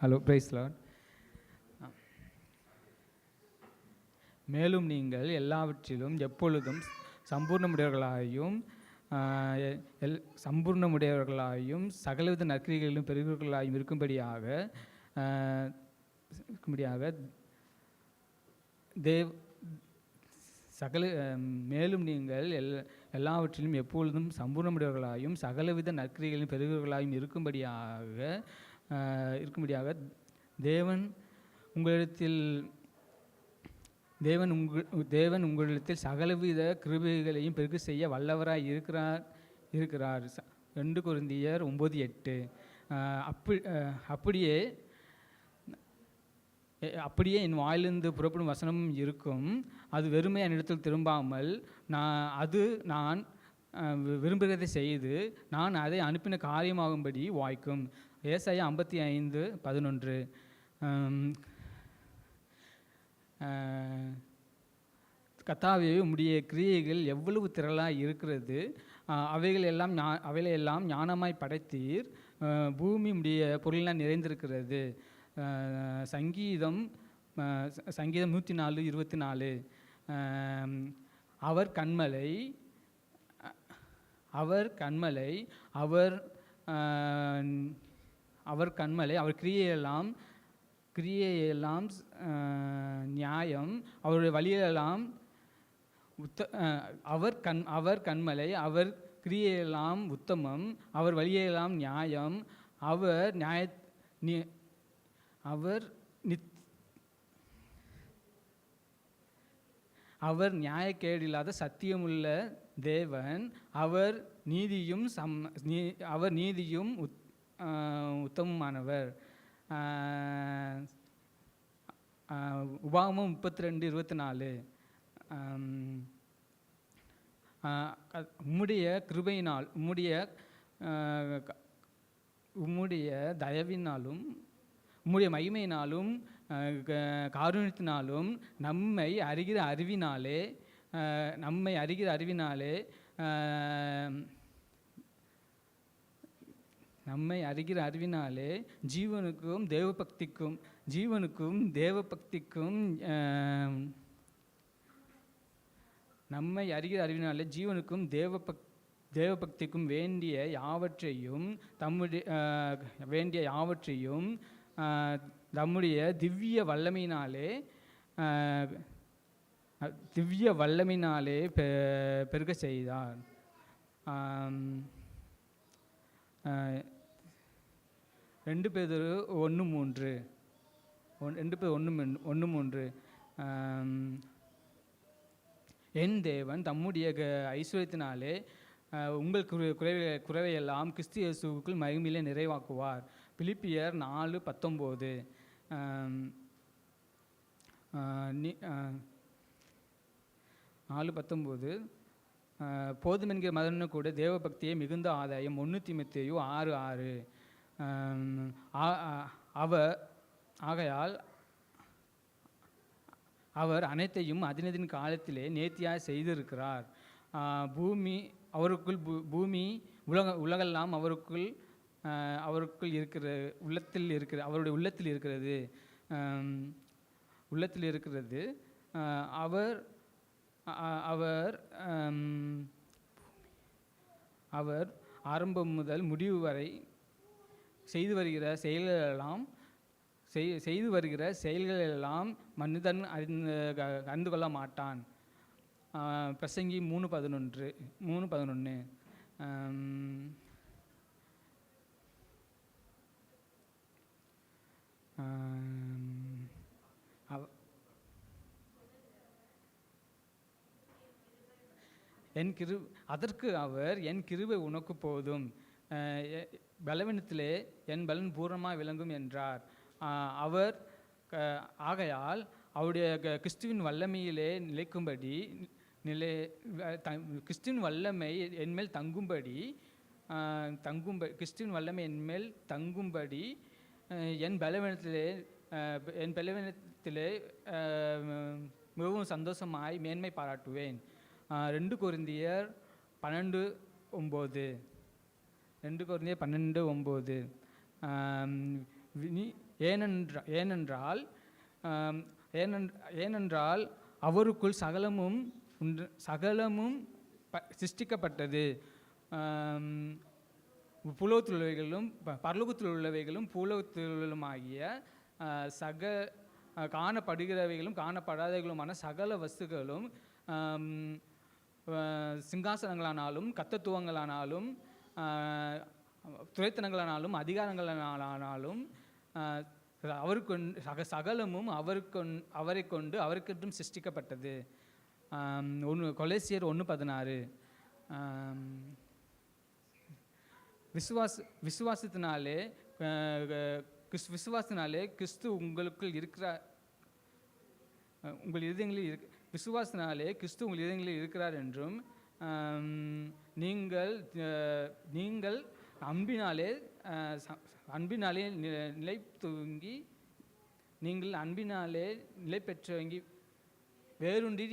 Hello, price Lord. மேலும் நீங்கள் எல்லாவற்றிலும் எப்பொழுதும் சம்பூர்ணமுடையவர்களாயும் சகலவித நற்கிரிகளிலும் பெருகிறவர்களாயும் இருக்கும்படியாக மேலும் நீங்கள் எல்லாவற்றிலும் எப்பொழுதும் சம்பூர்ணமுடையவர்களாயும் சகலவித நற்கிரிகளிலும் பெருகிறவர்களாயும் இருக்கும்படியாக தேவன் உங்களிடத்தில் சகலவித கிருபைகளையும் பெருக செய்ய வல்லவராய் இருக்கிறார். 2 கொரிந்தியர் 9:8. அப்படியே என் வாயிலிருந்து புறப்படும் வசனம் இருக்கும், அது வெறுமை என்னிடத்தில் திரும்பாமல் நான் விரும்புகிறதை செய்து நான் அதை அனுப்பின காரியமாகும்படி வாய்க்கும். ஏசாயா 55:11. கர்த்தாவே, உம்முடைய கிரியைகள் எவ்வளவு திரளாய் இருக்கிறது, அவைகளெல்லாம் ஞானமாய் படைத்தீர். பூமி உம்முடைய பொருளால் நிறைந்திருக்கிறது. சங்கீதம் 104:24. அவர் கண்மலை, அவர் கிரியையெல்லாம் நியாயம், அவருடைய வழியெல்லாம் அவர் கண்மலை, அவர் கிரியையெல்லாம் உத்தமம், அவர் வழியெல்லாம் நியாயம், அவர் நியாயக்கேடில்லாத சத்தியமுள்ள தேவன், அவர் நீதியும் உத்தமமானவர். உபாகமம் 32:24. உம்முடைய கிருபையினால் உம்முடைய தயவினாலும் உம்முடைய மகிமையினாலும் காருண்யத்தினாலும் நம்மை அறிகிற அறிவினாலே ஜீவனுக்கும் தேவபக்திக்கும் நம்மை அறிகிற அறிவினாலே ஜீவனுக்கும் தேவபக்திக்கும் வேண்டிய யாவற்றையும் நம்முடைய திவ்ய வல்லமையினாலே பெருக செய்தார். 2 பேதுரு 1:3. என் தேவன் தம்முடைய ஐஸ்வர்யத்தினாலே உங்கள் குறைவையெல்லாம் கிறிஸ்து இயேசுவுக்குள் மகிமையிலே நிறைவாக்குவார். பிலிப்பியர் 4:19. போதுமென்கிற மதனு கூட தேவபக்தியை மிகுந்த ஆதாயம். 1 தீமோத்தேயு 6:6. ஆகையால் அவர் அனைத்தையும் அதனதின் காலத்திலே நேர்த்தியாக செய்திருக்கிறார். உலகெல்லாம் அவருக்குள் இருக்கிற அவருடைய உள்ளத்தில் இருக்கிறது. அவர் ஆரம்பம் முதல் முடிவு வரை செய்து வருகிற செயல்களெல்லாம் மனிதன் அறிந்து கொள்ள மாட்டான். பிரசங்கி 3:11. அதற்கு அவர், என் கிருபை உனக்கு போதும், பலவீனத்திலே என் பலன் பூரணமாக விளங்கும் என்றார். ஆகையால் அவருடைய கிறிஸ்துவின் வல்லமையிலே கிறிஸ்துவின் வல்லமை என்மேல் தங்கும்படி என் பலவீனத்திலே மிகவும் சந்தோஷமாய் மேன்மை பாராட்டுவேன். 2 கொரிந்தியர் 12:9. ஏனென்றால் ஆம், ஏனென்றால் அவருக்குள் சகலமும் சிருஷ்டிக்கப்பட்டது. புலோகத்தில் உள்ளவைகளும் பரலோகத்தில் உள்ளவைகளும் பூலோகத்திலுமாகிய காணப்படுகிறவைகளும் காணப்படாதவைகளுமான சகல வஸ்துகளும் சிங்காசனங்களானாலும் கத்தத்துவங்களானாலும் துரைத்தனங்களானாலும் அதிகாரங்களானாலும் சகலமும் அவரை கொண்டு அவருக்கென்றும் சிருஷ்டிக்கப்பட்டது. கொலேசியர் 1:16. விசுவாசத்தினாலே கிறிஸ்து உங்களுக்குள் இருக்கிறார், உங்கள் இதயங்களில் விசுவாசத்தினாலே கிறிஸ்து உங்கள் இதயங்களில் இருக்கிறார் என்றும் நீங்கள் அன்பினாலே நிலை பெற்றவங்கி வேரூன்றி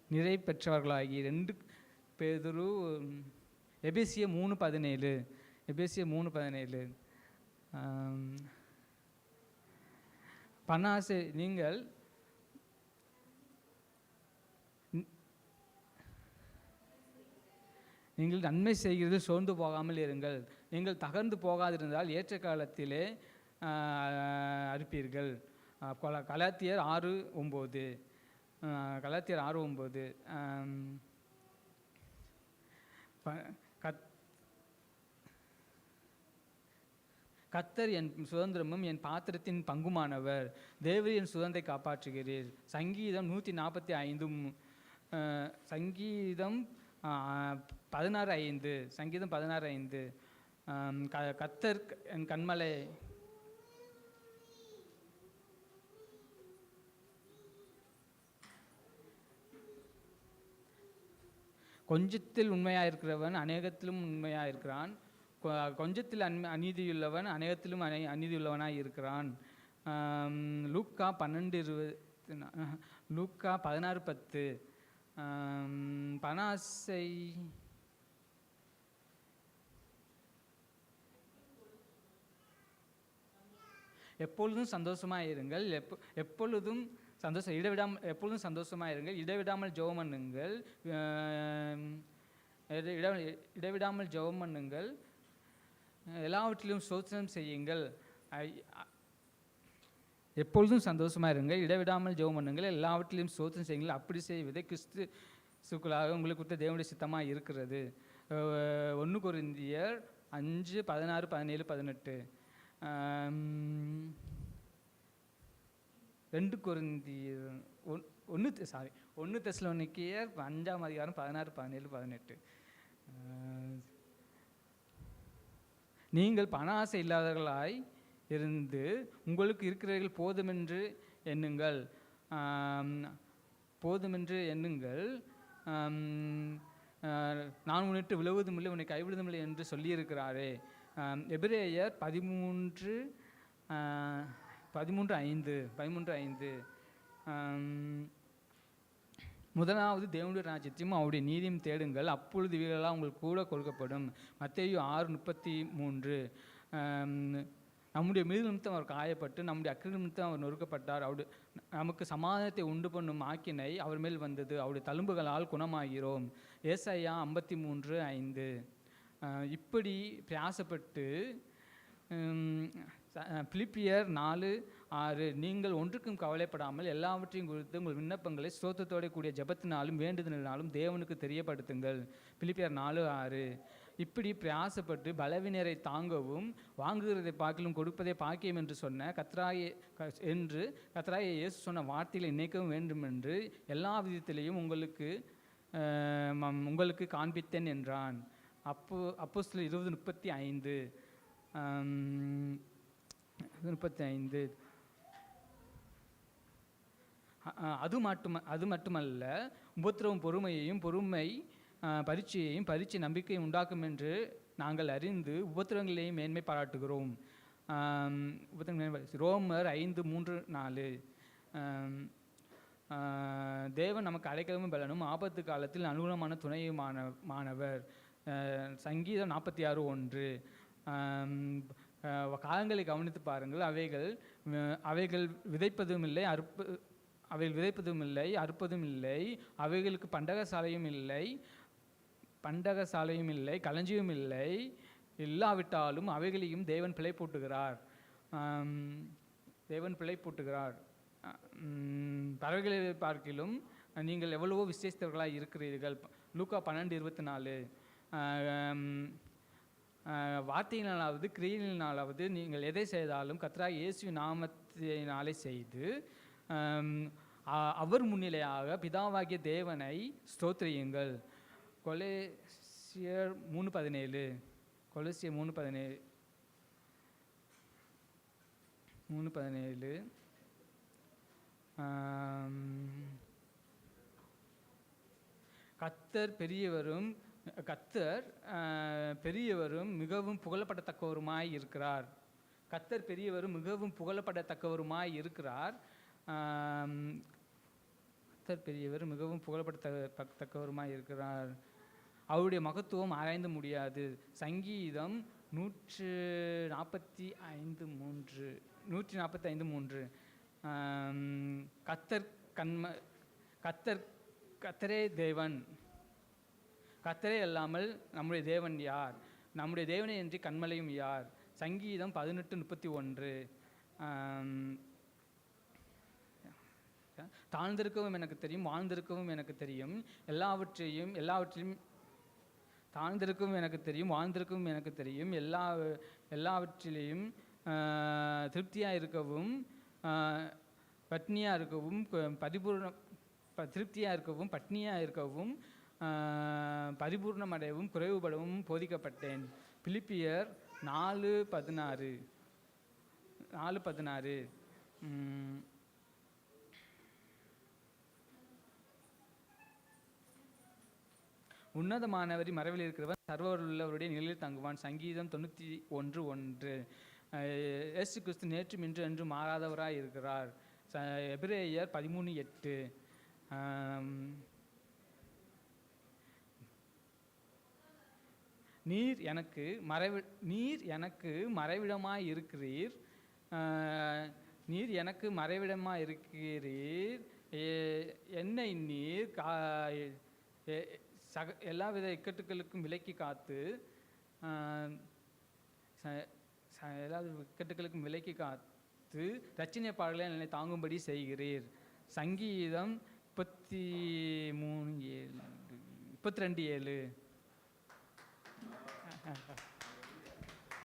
நிறை பெற்றவர்களாகி. 2 பேதுரு எபேசியர் 3:17. பணாசை நீங்கள் நன்மை செய்கிறது சோர்ந்து போகாமல் இருங்கள். நீங்கள் தகர்ந்து போகாதிருந்தால் ஏற்ற காலத்திலே அறுப்பீர்கள். கலாத்தியர் 6:9. கர்த்தர் என் சுதந்திரமும் என் பாத்திரத்தின் பங்குமானவர், தேவரீர் என் சுதந்திரத்தை காப்பாற்றுகிறீர். சங்கீதம் 145. சங்கீதம் 16:5. கர்த்தர் என் கன்மலை, கொஞ்சத்தில் உண்மையாயிருக்கிறவன் அநேகத்திலும் உண்மையாயிருக்கிறான், கொஞ்சத்தில் அநீதியுள்ளவன் அநேகத்திலும் அநீதியுள்ளவனாய் இருக்கிறான். லூக்கா 16:10. பணாசை எப்பொழுதும் சந்தோஷமாயிருங்கள், எப்பொழுதும் எப்பொழுதும் சந்தோஷமாயிருங்கள், இடைவிடாமல் ஜெபம் பண்ணுங்கள், எல்லாவற்றிலும் ஸ்தோத்திரம் செய்யுங்கள். எப்பொழுதும் சந்தோஷமாக இருங்கள், இடைவிடாமல் ஜெபம் பண்ணுங்கள், எல்லாவற்றிலும் ஸ்தோத்திரம் செய்யுங்கள். அப்படி செய்வதே கிறிஸ்துக்குள்ளாக உங்களுக்கு கொடுத்த தேவனுடைய சித்தமாக இருக்கிறது. 1 கொரிந்தியர் 5:16-17-18. 1 தெசலோனிக்கேயர் 5:16-17-18. நீங்கள் பண ஆசை இல்லாதவர்களாய் இருந்து உங்களுக்கு இருக்கிறவர்கள் போதுமென்று எண்ணுங்கள். நான் உன்னிட்டு விழுவதும் இல்லை, உன்னை கைவிடுவதும் இல்லை என்று சொல்லியிருக்கிறாரே. எபிரேயர் 13:5. முதலாவது தேவனுடைய ராஜ்யத்தையும் அவருடைய நீதியும் தேடுங்கள், அப்பொழுது இவைகளெல்லாம் உங்களுக்கு கூட கொடுக்கப்படும். மத்தேயு 6:33. நம்முடைய மீது நிமித்தம் அவர் காயப்பட்டு நம்முடைய அக்கிரம நிமித்தம் அவர் நொறுக்கப்பட்டார், நமக்கு சமாதானத்தை உண்டு பண்ணும் ஆக்கினை அவர் மேல் வந்தது, அவருடைய தழும்புகளால் குணமாகிறோம். ஏசாயா 53:5. இப்படி பிரயாசப்பட்டு பிலிப்பியர் 4:6. நீங்கள் ஒன்றுக்கும் கவலைப்படாமல் எல்லாவற்றையும் குறித்து உங்கள் விண்ணப்பங்களை ஸ்தோத்திரத்தோட கூடிய ஜெபத்தினாலும் வேண்டுதலினாலும் தேவனுக்கு தெரியப்படுத்துங்கள். பிலிப்பியர் 4:6. இப்படி பிரயாசப்பட்டு பலவினரை தாங்கவும் வாங்குகிறதை பார்க்கலும் கொடுப்பதை பாக்கியம் என்று சொன்ன கர்த்தராகிய இயேசு சொன்ன வார்த்தைகளை நினைக்கவும் வேண்டும் என்று எல்லா விதத்திலையும் உங்களுக்கு காண்பித்தேன் என்றான். அப்போஸ்தலர் 20:35. அது மட்டுமல்ல, உபத்திரவும் பொறுமை பரீட்சையையும் பரீட்சை நம்பிக்கையும் உண்டாக்கும் என்று நாங்கள் அறிந்து உபத்திரவங்களையும் மேன்மை பாராட்டுகிறோம். ரோமர் 5:3-4. தேவன் நமக்கு அடைக்கலமும் பலனும் ஆபத்து காலத்தில் அனுகூலமான துணையுமானவர். சங்கீதம் 46:1. காலங்களை கவனித்து பாருங்கள், அவைகள் விதைப்பதும் இல்லை, அவைகள் விதைப்பதும் இல்லை, அறுப்பதும் இல்லை, அவைகளுக்கு பண்டகசாலையும் இல்லை, களஞ்சியும் இல்லை, இல்லாவிட்டாலும் அவைகளையும் தேவன் பிழை போட்டுகிறார். பறவைகளை பார்க்கிலும் நீங்கள் எவ்வளவோ விசேஷத்தவர்களாக இருக்கிறீர்கள். லூக்கா 12:24. வார்த்தையினாலாவது கிரியையினாலாவது நீங்கள் எதை செய்தாலும் கர்த்தராகிய இயேசுவின் நாமத்தினாலே செய்து அவர் முன்னிலையாக பிதாவாகிய தேவனை ஸ்தோத்திரியுங்கள். கொலோசியர் 3:17. கொலோசியர் 3:17. கர்த்தர் பெரியவரும் மிகவும் புகழப்படத்தக்கவருமாய் இருக்கிறார். கர்த்தர் பெரியவரும் மிகவும் புகழப்படத்தக்கவருமாய் இருக்கிறார். கர்த்தர் பெரியவர் மிகவும் புகழப்படத்தக்கவருமாய் இருக்கிறார். அவருடைய மகத்துவம் ஆராய்ந்து முடியாது. சங்கீதம் 145:3. கர்த்தரே தேவன், கர்த்தரே அல்லாமல் நம்முடைய தேவன் யார்? நம்முடைய தேவனை என்று கண்மலையும் யார்? சங்கீதம் 18:31. தாழ்ந்திருக்கவும் எனக்கு தெரியும், வாழ்ந்திருக்கவும் எனக்கு தெரியும், எல்லாவற்றையும் தாழ்ந்திருக்கவும் எனக்கு தெரியும், வாழ்ந்திருக்கவும் எனக்கு தெரியும், எல்லாவற்றிலையும் திருப்தியாக இருக்கவும், பட்னியாக இருக்கவும், திருப்தியாக இருக்கவும், பட்னியாக இருக்கவும், பரிபூர்ணமடையவும், குறைவுபடவும் போதிக்கப்பட்டேன். பிலிப்பியர் 4:16. உன்னதமானவரி மறைவில் இருக்கிறவர் சர்வருள்ளவருடைய நிலையில் தங்குவான். சங்கீதம் 91:1. இயேசு கிறிஸ்து நேற்றும் இன்று என்று மாறாதவராய் இருக்கிறார். எபிரேயர் 13:8. நீர் எனக்கு மறைவிடமாய் இருக்கிறீர். என்னை நீர் எல்லாவித இக்கட்டுகளுக்கும் விலக்கி காத்து இரட்சணிய பாடல்களை என்னை தாங்கும்படி செய்கிறீர். சங்கீதம் 32:7.